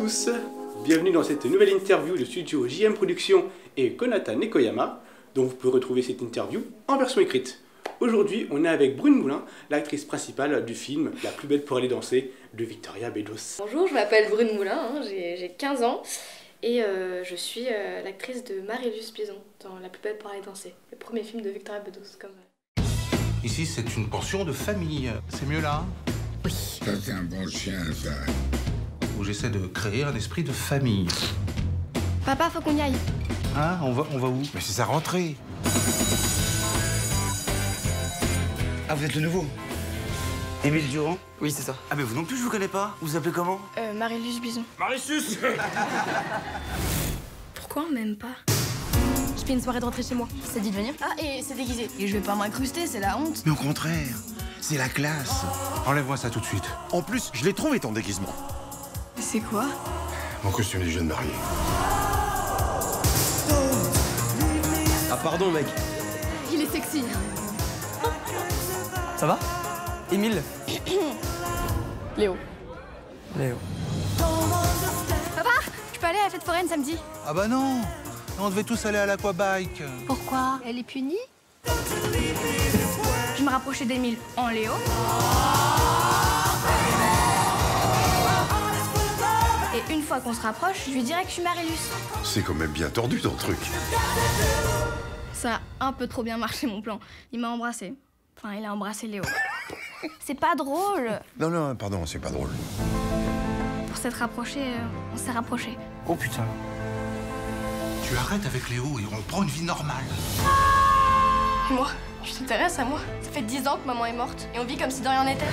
tous, bienvenue dans cette nouvelle interview de studio JM Productions et Konata Nekoyama, dont vous pouvez retrouver cette interview en version écrite. Aujourd'hui, on est avec Brune Moulin, l'actrice principale du film La plus belle pour aller danser de Victoria Beddos. Bonjour, je m'appelle Brune Moulin, j'ai 15 ans et je suis l'actrice de Marie-Luce Pison dans La plus belle pour aller danser, le premier film de Victoria Beddos. Ici, c'est une pension de famille. C'est mieux là, hein? Oui. Ça, c'est un bon chien, ça. Où j'essaie de créer un esprit de famille. Papa, faut qu'on y aille. Hein? On va où? Mais c'est sa rentrée. Ah, vous êtes le nouveau? Émile Durand? Oui, c'est ça. Ah, mais vous non plus, je vous connais pas. Vous vous appelez comment? Marie-Luce Bison. Marie-Sus. Pourquoi on m'aime pas? Je fais une soirée de rentrée chez moi. Ça dit de venir? Ah, et c'est déguisé. Et je vais pas m'incruster, c'est la honte. Mais au contraire, c'est la classe. Enlève-moi ça tout de suite. En plus, je l'ai trouvé ton déguisement. C'est quoi? Mon costume du jeune marié. Ah, pardon, mec. Il est sexy. Ça va? Émile? Léo. Léo. Papa, je peux aller à la fête foraine samedi? Ah bah non! On devait tous aller à l'aquabike. Pourquoi? Elle est punie? Je me rapprochais d'Émile en Léo. Et une fois qu'on se rapproche, je lui dirais que je suis Marie-Luce. C'est quand même bien tordu ton truc. Ça a un peu trop bien marché mon plan. Il m'a embrassé. Enfin, il a embrassé Léo. C'est pas drôle. Non, pardon, c'est pas drôle. Pour s'être rapprochés, on s'est rapprochés. Oh putain. Tu arrêtes avec Léo et on prend une vie normale. Et moi? Tu t'intéresses à moi? Ça fait 10 ans que maman est morte et on vit comme si de rien n'était.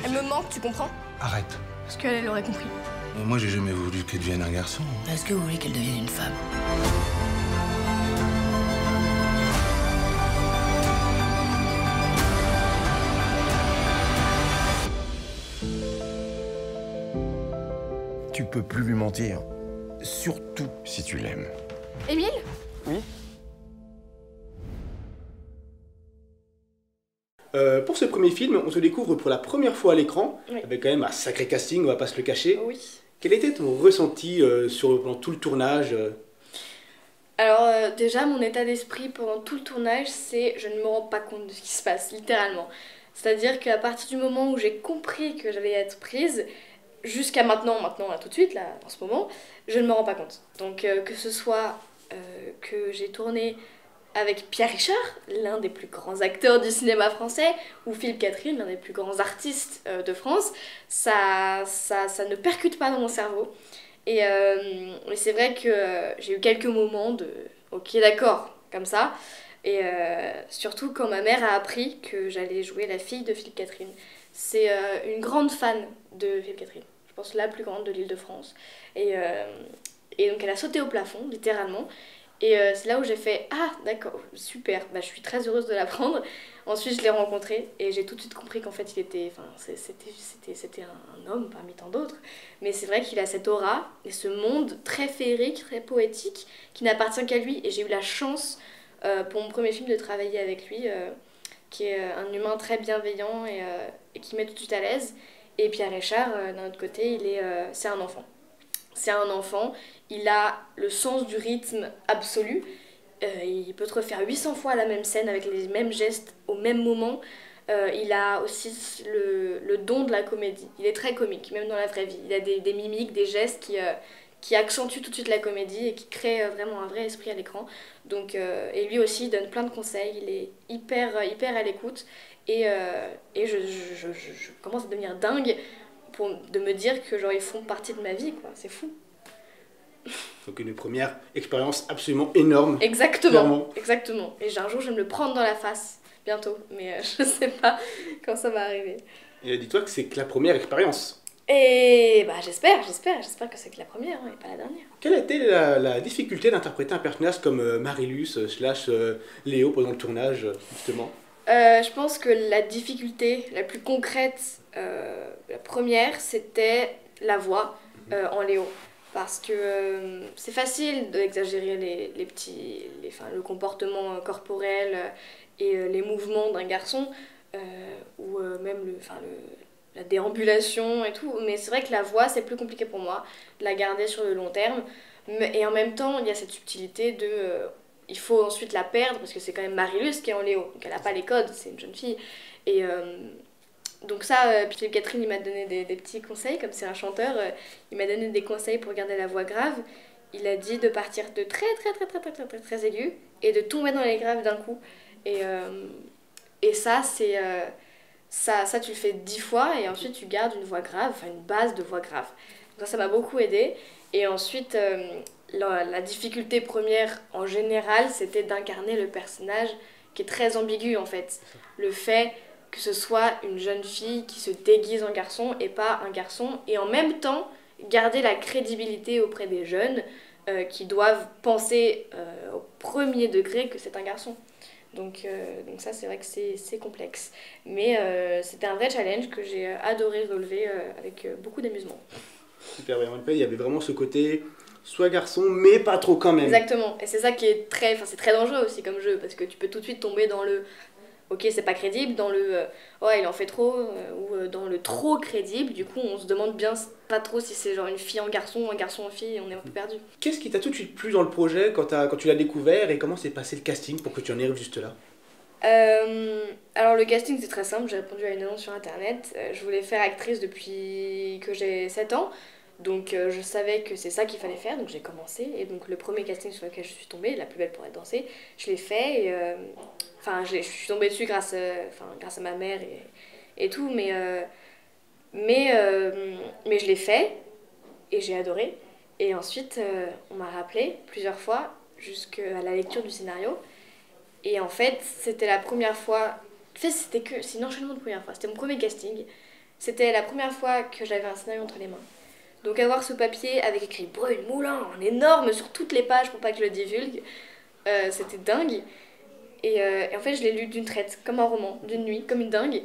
Elle me manque, tu comprends? Arrête. Parce qu'elle aurait compris. Moi, j'ai jamais voulu qu'elle devienne un garçon. Est-ce que vous voulez qu'elle devienne une femme? Tu peux plus lui mentir. Surtout si tu l'aimes. Émile? Oui? Pour ce premier film, on se découvre pour la première fois à l'écran, Oui. avec quand même un sacré casting, on va pas se le cacher. Oui. Quel était ton ressenti pendant tout le tournage Alors déjà, mon état d'esprit pendant tout le tournage, c'est je ne me rends pas compte de ce qui se passe, littéralement. C'est-à-dire qu'à partir du moment où j'ai compris que j'allais être prise, jusqu'à maintenant, là, tout de suite, là, en ce moment, je ne me rends pas compte. Donc que ce soit que j'ai tourné avec Pierre Richard, l'un des plus grands acteurs du cinéma français, ou Philippe Catherine, l'un des plus grands artistes de France, ça ne percute pas dans mon cerveau. Et c'est vrai que j'ai eu quelques moments de « ok, d'accord », comme ça. Et surtout quand ma mère a appris que j'allais jouer la fille de Philippe Catherine. C'est une grande fan de Philippe Catherine, je pense la plus grande de l'Île-de-France. Et donc elle a sauté au plafond, littéralement. Et c'est là où j'ai fait « Ah, d'accord, super, bah, je suis très heureuse de l'apprendre ». Ensuite, je l'ai rencontré et j'ai tout de suite compris qu'en fait, c'était un homme parmi tant d'autres. Mais c'est vrai qu'il a cette aura et ce monde très féerique, très poétique, qui n'appartient qu'à lui. Et j'ai eu la chance, pour mon premier film, de travailler avec lui, qui est un humain très bienveillant et qui met tout de suite à l'aise. Et Pierre Richard, d'un autre côté, c'est un enfant. C'est un enfant, il a le sens du rythme absolu. Il peut te refaire 800 fois la même scène avec les mêmes gestes au même moment. Il a aussi le don de la comédie. Il est très comique, même dans la vraie vie. Il a des mimiques, des gestes qui accentuent tout de suite la comédie et qui créent vraiment un vrai esprit à l'écran. Donc, et lui aussi, il donne plein de conseils. Il est hyper à l'écoute. Et je commence à devenir dingue de me dire que genre, ils font partie de ma vie, quoi. C'est fou. Donc une première expérience absolument énorme. Exactement, clairement. exactement. Et un jour, je vais me le prendre dans la face, bientôt. Mais je sais pas quand ça va arriver. Et dis-toi que c'est que la première expérience. Et bah j'espère que c'est que la première, hein, et pas la dernière. Quelle a été la difficulté d'interpréter un personnage comme Marie-Luce / Léo pendant le tournage, justement? Je pense que la difficulté la plus concrète, la première, c'était la voix en Léo. Parce que c'est facile d'exagérer le comportement corporel et les mouvements d'un garçon, ou même la déambulation et tout. Mais c'est vrai que la voix, c'est plus compliqué pour moi, de la garder sur le long terme. Et en même temps, il y a cette subtilité de... il faut ensuite la perdre, parce que c'est quand même Marilus qui est en Léo. Donc elle n'a pas les codes, c'est une jeune fille. Et donc ça, puis Philippe Catherine, il m'a donné des petits conseils, comme c'est un chanteur, il m'a donné des conseils pour garder la voix grave. Il a dit de partir de très aigu et de tomber dans les graves d'un coup. Et ça, c'est... ça, tu le fais 10 fois et ensuite tu gardes une voix grave, enfin une base de voix grave. Donc ça m'a beaucoup aidé. Et ensuite, la difficulté première en général, c'était d'incarner le personnage qui est très ambigu en fait. Le fait que ce soit une jeune fille qui se déguise en garçon et pas un garçon, et en même temps garder la crédibilité auprès des jeunes qui doivent penser au premier degré que c'est un garçon. Donc ça, c'est vrai que c'est complexe. Mais c'était un vrai challenge que j'ai adoré relever avec beaucoup d'amusement. Super, en fait, il y avait vraiment ce côté soit garçon, mais pas trop quand même. Exactement, et c'est ça qui est c'est très dangereux aussi comme jeu, parce que tu peux tout de suite tomber dans le ok, c'est pas crédible, dans le ouais, il en fait trop, ou dans le trop crédible. Du coup, on se demande bien pas trop si c'est genre une fille en garçon ou un garçon en fille, et on est un peu perdu. Qu'est-ce qui t'a tout de suite plu dans le projet quand tu l'as découvert, et comment s'est passé le casting pour que tu en arrives juste là? Alors le casting c'est très simple, j'ai répondu à une annonce sur internet. Je voulais faire actrice depuis que j'ai 7 ans. Donc je savais que c'est ça qu'il fallait faire, donc j'ai commencé. Et donc le premier casting sur lequel je suis tombée, La plus belle pour être dansée, je l'ai fait. Et, enfin, je suis tombée dessus grâce à ma mère et tout, mais je l'ai fait et j'ai adoré. Et ensuite, on m'a rappelé plusieurs fois jusqu'à la lecture du scénario. Et en fait, c'était la première fois... En fait, c'est une enchaînement de première fois. C'était mon premier casting. C'était la première fois que j'avais un scénario entre les mains. Donc avoir ce papier avec écrit Brune Moulin en énorme sur toutes les pages pour pas que je le divulgue, c'était dingue. Et en fait, je l'ai lu d'une traite, comme un roman, d'une nuit, comme une dingue.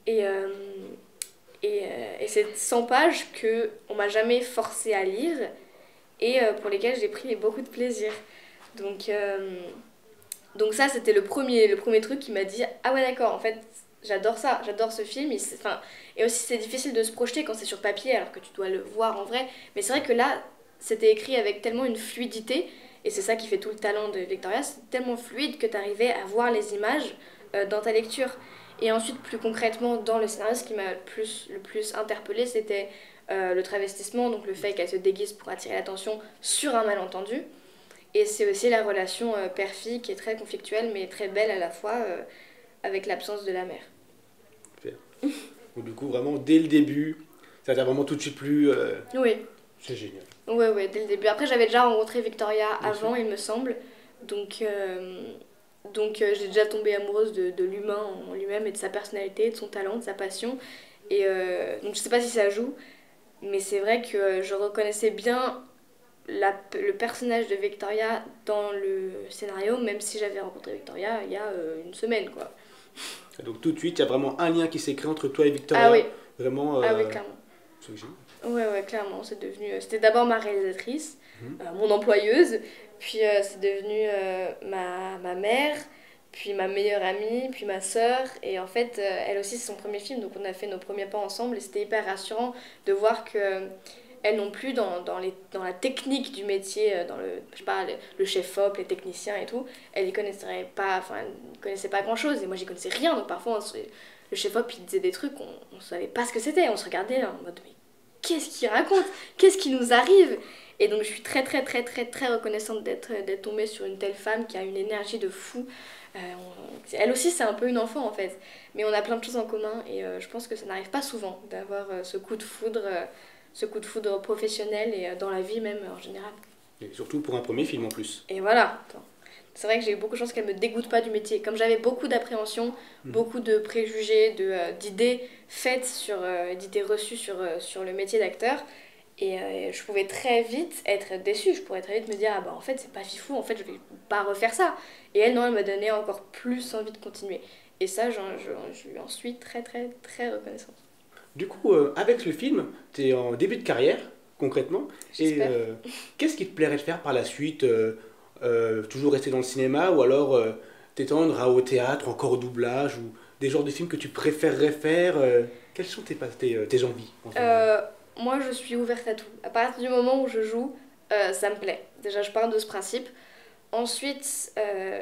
Et c'est 100 pages qu'on m'a jamais forcé à lire et pour lesquelles j'ai pris beaucoup de plaisir. Donc ça, c'était le premier truc qui m'a dit « Ah ouais, d'accord, en fait, j'adore ça, j'adore ce film. » Et aussi, c'est difficile de se projeter quand c'est sur papier, alors que tu dois le voir en vrai. Mais c'est vrai que là, c'était écrit avec tellement une fluidité, et c'est ça qui fait tout le talent de Victoria, c'est tellement fluide que tu arrivais à voir les images dans ta lecture. Et ensuite, plus concrètement, dans le scénario, ce qui m'a le plus interpellée, c'était le travestissement, donc le fait qu'elle se déguise pour attirer l'attention sur un malentendu. Et c'est aussi la relation père-fille qui est très conflictuelle, mais très belle à la fois, avec l'absence de la mère. Super. Donc, du coup, vraiment, dès le début, ça t'a vraiment tout de suite plu. Oui. C'est génial. Ouais, dès le début. Après, j'avais déjà rencontré Victoria avant, il me semble. Donc j'ai déjà tombé amoureuse de l'humain en lui-même et de sa personnalité, de son talent, de sa passion. Et donc je sais pas si ça joue, mais c'est vrai que je reconnaissais bien le personnage de Victoria dans le scénario, même si j'avais rencontré Victoria il y a une semaine, quoi. Donc tout de suite, il y a vraiment un lien qui s'est créé entre toi et Victoria. Ah oui. Vraiment. Ah oui, clairement. C'est génial. Ouais, clairement, c'était d'abord ma réalisatrice, mon employeuse, puis c'est devenu ma mère, puis ma meilleure amie, puis ma sœur, et en fait, elle aussi c'est son premier film, donc on a fait nos premiers pas ensemble, et c'était hyper rassurant de voir que elle non plus dans la technique du métier, dans le chef-op, les techniciens et tout, elle y connaissait pas grand chose, et moi j'y connaissais rien, donc parfois le chef-op il disait des trucs, on savait pas ce que c'était, on se regardait en mode mais qu'est-ce qu'il raconte? Qu'est-ce qui nous arrive? Et donc je suis très reconnaissante d'être tombée sur une telle femme qui a une énergie de fou. Elle aussi c'est un peu une enfant en fait, mais on a plein de choses en commun et je pense que ça n'arrive pas souvent d'avoir ce coup de foudre professionnel et dans la vie même en général. Et surtout pour un premier film en plus. Et voilà. C'est vrai que j'ai eu beaucoup de chance qu'elle me dégoûte pas du métier. Comme j'avais beaucoup d'appréhension, beaucoup de préjugés, d'idées faites d'idées reçues sur le métier d'acteur, et je pouvais très vite être déçue. Je pourrais très vite me dire ah bah en fait c'est pas fifou, en fait je vais pas refaire ça. Et elle non, elle m'a donné encore plus envie de continuer. Et ça je lui en suis très reconnaissante. Du coup avec le film, tu es en début de carrière concrètement. J'espère. Et qu'est-ce qui te plairait de faire par la suite? Toujours rester dans le cinéma ou alors t'étendre au théâtre, encore au doublage ou des genres de films que tu préférerais faire quelles sont tes envies en ce moment? Moi, je suis ouverte à tout. À partir du moment où je joue, ça me plaît. Déjà, je pars de ce principe. Ensuite,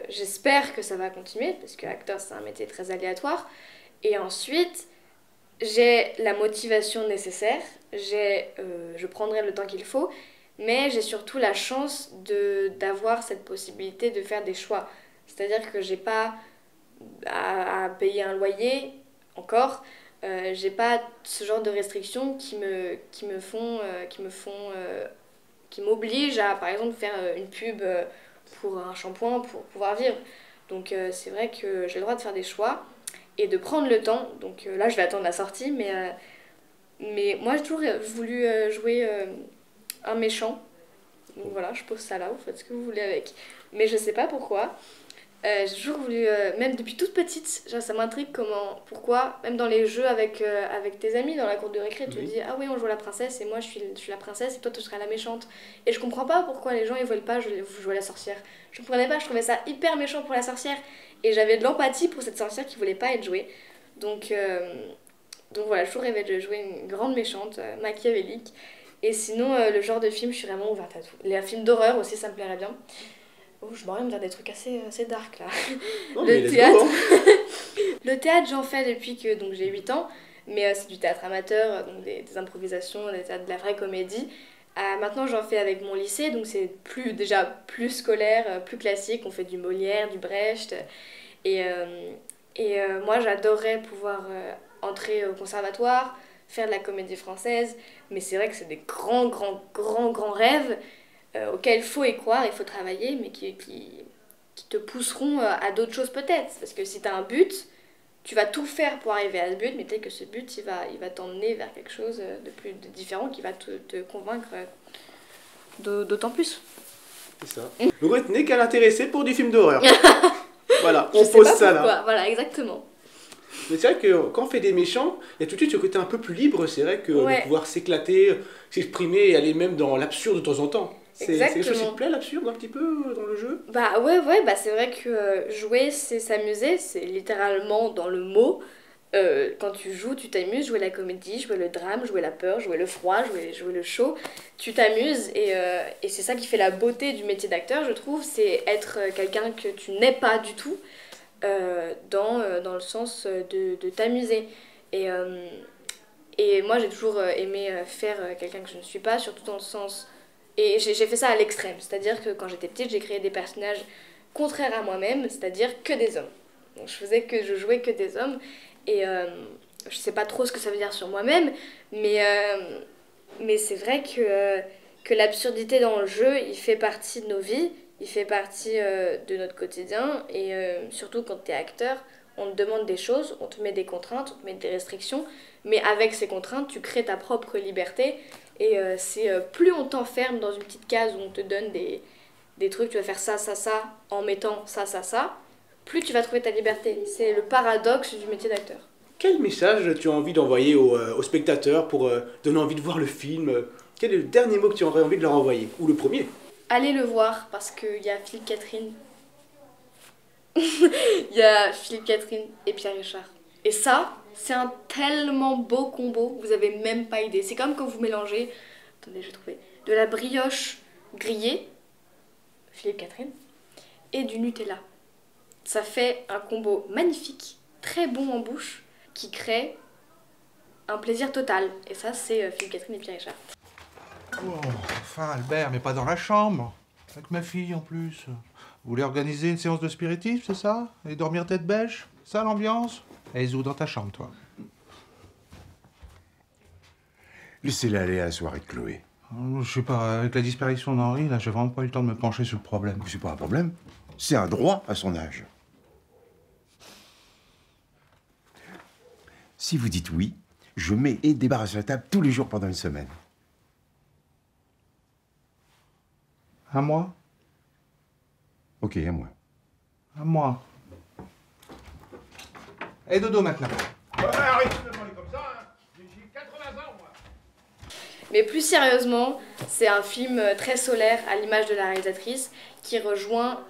j'espère que ça va continuer, parce que acteur, c'est un métier très aléatoire. Et ensuite, j'ai la motivation nécessaire, je prendrai le temps qu'il faut, mais j'ai surtout la chance d'avoir cette possibilité de faire des choix. C'est-à-dire que j'ai pas à payer un loyer encore, j'ai pas ce genre de restrictions qui m'obligent à, par exemple, faire une pub pour un shampoing pour pouvoir vivre. Donc c'est vrai que j'ai le droit de faire des choix et de prendre le temps. Donc là, je vais attendre la sortie, mais moi, j'ai toujours voulu jouer un méchant. Donc voilà, je pose ça là, vous faites ce que vous voulez avec. Mais je sais pas pourquoi. J'ai toujours voulu, même depuis toute petite, genre, ça m'intrigue pourquoi, même dans les jeux avec tes amis, dans la cour de récré, tu te dis, ah oui, on joue la princesse et moi je suis la princesse et toi tu seras la méchante. Et je comprends pas pourquoi les gens ils veulent pas jouer la sorcière. Je comprenais pas, je trouvais ça hyper méchant pour la sorcière. Et j'avais de l'empathie pour cette sorcière qui voulait pas être jouée. Donc voilà, j'ai toujours rêvé de jouer une grande méchante, machiavélique. Et sinon, le genre de film, je suis vraiment ouverte à tout. Les films d'horreur aussi, ça me plairait bien. Oh, je m'oriente vers des trucs assez dark là. Non, Le théâtre, le théâtre, j'en fais depuis que donc, j'ai 8 ans, mais c'est du théâtre amateur, donc des improvisations, de la vraie comédie. Maintenant, j'en fais avec mon lycée, donc c'est déjà plus scolaire, plus classique. On fait du Molière, du Brecht. Et moi, j'adorerais pouvoir entrer au conservatoire, faire de la comédie française, mais c'est vrai que c'est des grands rêves auxquels il faut y croire, il faut travailler, mais qui te pousseront à d'autres choses peut-être. Parce que si tu as un but, tu vas tout faire pour arriver à ce but, mais peut-être que ce but, il va t'emmener vers quelque chose de différent qui va te convaincre d'autant plus. C'est ça. Vous retenez qu'elle est intéressée pour du film d'horreur. Voilà, on pose ça là. Voilà, exactement. Mais c'est vrai que quand on fait des méchants, il y a tout de suite ce côté un peu plus libre, c'est vrai que de pouvoir s'éclater, s'exprimer et aller même dans l'absurde de temps en temps. C'est quelque chose qui te plaît, l'absurde, un petit peu, dans le jeu? Bah ouais, c'est vrai que jouer, c'est s'amuser, c'est littéralement dans le mot. Quand tu joues, tu t'amuses, jouer la comédie, jouer le drame, jouer la peur, jouer le froid, jouer le chaud. Tu t'amuses et c'est ça qui fait la beauté du métier d'acteur, je trouve, c'est être quelqu'un que tu n'es pas du tout, dans le sens de t'amuser. Et moi, j'ai toujours aimé faire quelqu'un que je ne suis pas, surtout dans le sens... Et j'ai fait ça à l'extrême, c'est-à-dire que quand j'étais petite, j'ai créé des personnages contraires à moi-même, c'est-à-dire que des hommes. Donc je jouais que des hommes, et je sais pas trop ce que ça veut dire sur moi-même, mais c'est vrai que l'absurdité dans le jeu, il fait partie de nos vies, il fait partie de notre quotidien, et surtout quand tu es acteur, on te demande des choses, on te met des contraintes, on te met des restrictions, mais avec ces contraintes, tu crées ta propre liberté. Et c'est plus on t'enferme dans une petite case où on te donne des trucs, tu vas faire ça, en mettant ça, plus tu vas trouver ta liberté. C'est le paradoxe du métier d'acteur. Quel message tu as envie d'envoyer aux spectateurs pour donner envie de voir le film? Quel est le dernier mot que tu aurais envie de leur envoyer? Ou le premier? Allez le voir, parce qu'il y a Philippe Catherine. Il y a Philippe Catherine et Pierre Richard. Et ça, c'est un tellement beau combo, vous avez même pas idée. C'est comme quand vous mélangez, attendez, je vais trouver, de la brioche grillée, Philippe Catherine, et du Nutella. Ça fait un combo magnifique, très bon en bouche, qui crée un plaisir total. Et ça, c'est Philippe Catherine et Pierre Richard. Oh, enfin, Albert, mais pas dans la chambre. Avec ma fille, en plus. Vous voulez organiser une séance de spiritisme, c'est ça? Et dormir tête bêche? Ça, l'ambiance? Et Zou, dans ta chambre, toi. Laissez-la aller à la soirée de Chloé. Je sais pas, avec la disparition d'Henri, là, j'ai vraiment pas eu le temps de me pencher sur le problème. C'est pas un problème. C'est un droit à son âge. Si vous dites oui, je mets et débarrasse la table tous les jours pendant une semaine. À moi? Ok, à moi. À moi. Et dodo maintenant. Arrête de me parler comme ça, hein. J'ai 80 ans, moi. Mais plus sérieusement, c'est un film très solaire, à l'image de la réalisatrice, qui rejoint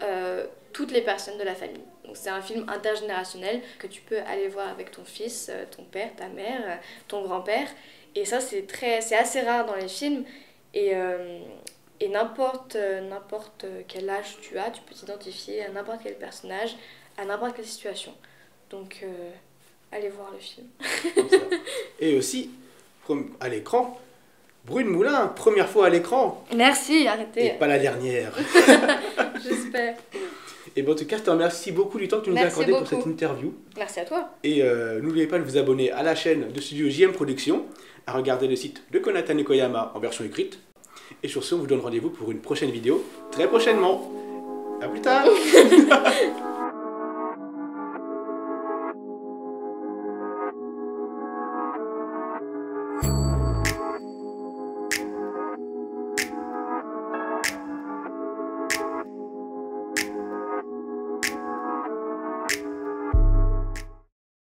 toutes les personnes de la famille. Donc c'est un film intergénérationnel que tu peux aller voir avec ton fils, ton père, ta mère, ton grand-père. Et ça, c'est assez rare dans les films. Et n'importe quel âge tu as, tu peux t'identifier à n'importe quel personnage, à n'importe quelle situation. Donc, allez voir le film. Comme ça. Et aussi, à l'écran, Brune Moulin, première fois à l'écran. Merci, arrêtez. Et pas la dernière. J'espère. Et bon, en tout cas, je te remercie beaucoup du temps que tu nous as accordé pour cette interview. Merci à toi. Et n'oubliez pas de vous abonner à la chaîne de Studio JM Productions, à regarder le site de Konata Nekoyama en version écrite. Et sur ce, on vous donne rendez-vous pour une prochaine vidéo, très prochainement. À plus tard.